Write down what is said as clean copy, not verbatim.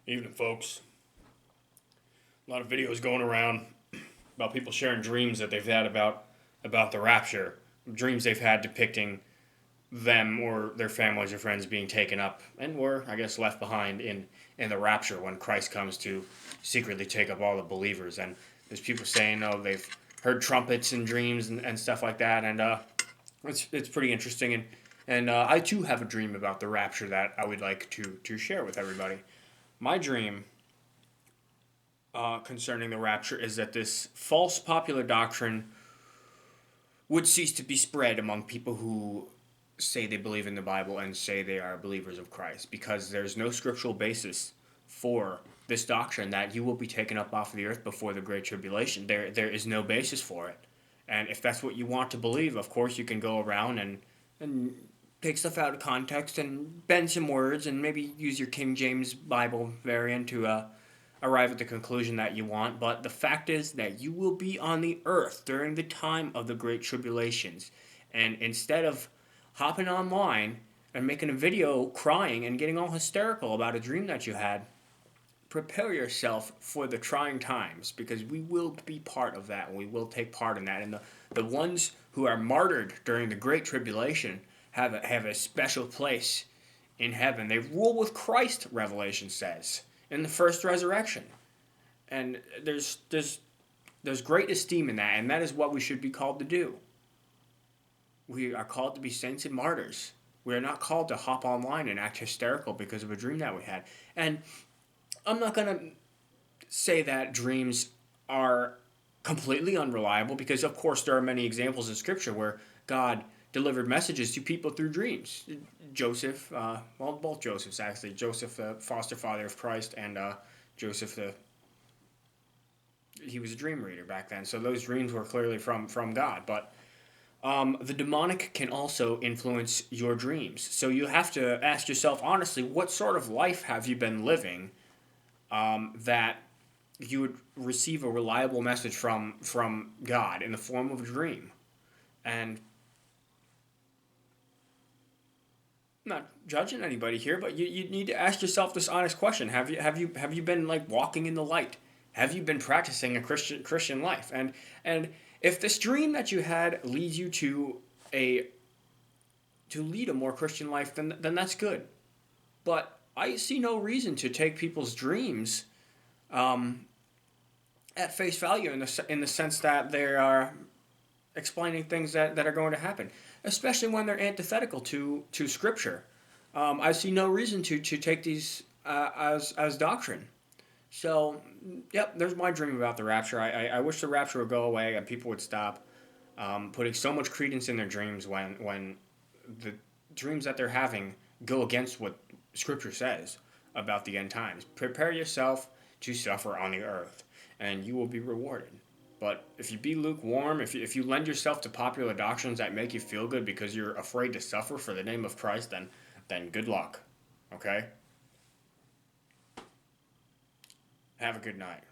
Evening, folks. A lot of videos going around about people sharing dreams that they've had about the rapture, dreams they've had depicting them or their families or friends being taken up and were, I guess, left behind in the rapture when Christ comes to secretly take up all the believers. And there's people saying, oh, they've heard trumpets in dreams and stuff like that, and it's pretty interesting. And I too have a dream about the rapture that I would like to share with everybody. My dream concerning the rapture is that this false popular doctrine would cease to be spread among people who say they believe in the Bible and say they are believers of Christ, because there's no scriptural basis for this doctrine that you will be taken up off of the earth before the Great Tribulation. There is no basis for it. And if that's what you want to believe, of course you can go around and take stuff out of context and bend some words and maybe use your King James Bible variant to arrive at the conclusion that you want. But the fact is that you will be on the earth during the time of the Great Tribulations. And instead of hopping online and making a video crying and getting all hysterical about a dream that you had, prepare yourself for the trying times, because we will be part of that. We will take part in that. And the ones who are martyred during the Great Tribulation have a special place in heaven. They rule with Christ, Revelation says, in the first resurrection. And there's great esteem in that, and that is what we should be called to do. We are called to be saints and martyrs. We are not called to hop online and act hysterical because of a dream that we had. And I'm not going to say that dreams are completely unreliable, because of course there are many examples in Scripture where God delivered messages to people through dreams. Joseph, both Josephs actually. Joseph, the foster father of Christ, and Joseph, he was a dream reader back then. So those dreams were clearly from God. But the demonic can also influence your dreams. So you have to ask yourself honestly, what sort of life have you been living that you would receive a reliable message from God in the form of a dream? And I'm not judging anybody here, but you need to ask yourself this honest question: Have you been like walking in the light? Have you been practicing a Christian life? And if this dream that you had leads you to lead a more Christian life, then that's good. But I see no reason to take people's dreams um, at face value in the sense that they are explaining things that are going to happen, especially when they're antithetical to Scripture. I see no reason to take these as doctrine. So, yep, there's my dream about the rapture. I wish the rapture would go away and people would stop putting so much credence in their dreams when the dreams that they're having go against what Scripture says about the end times. Prepare yourself to suffer on the earth, and you will be rewarded. But if you be lukewarm, if you lend yourself to popular doctrines that make you feel good because you're afraid to suffer for the name of Christ, then good luck. Okay? Have a good night.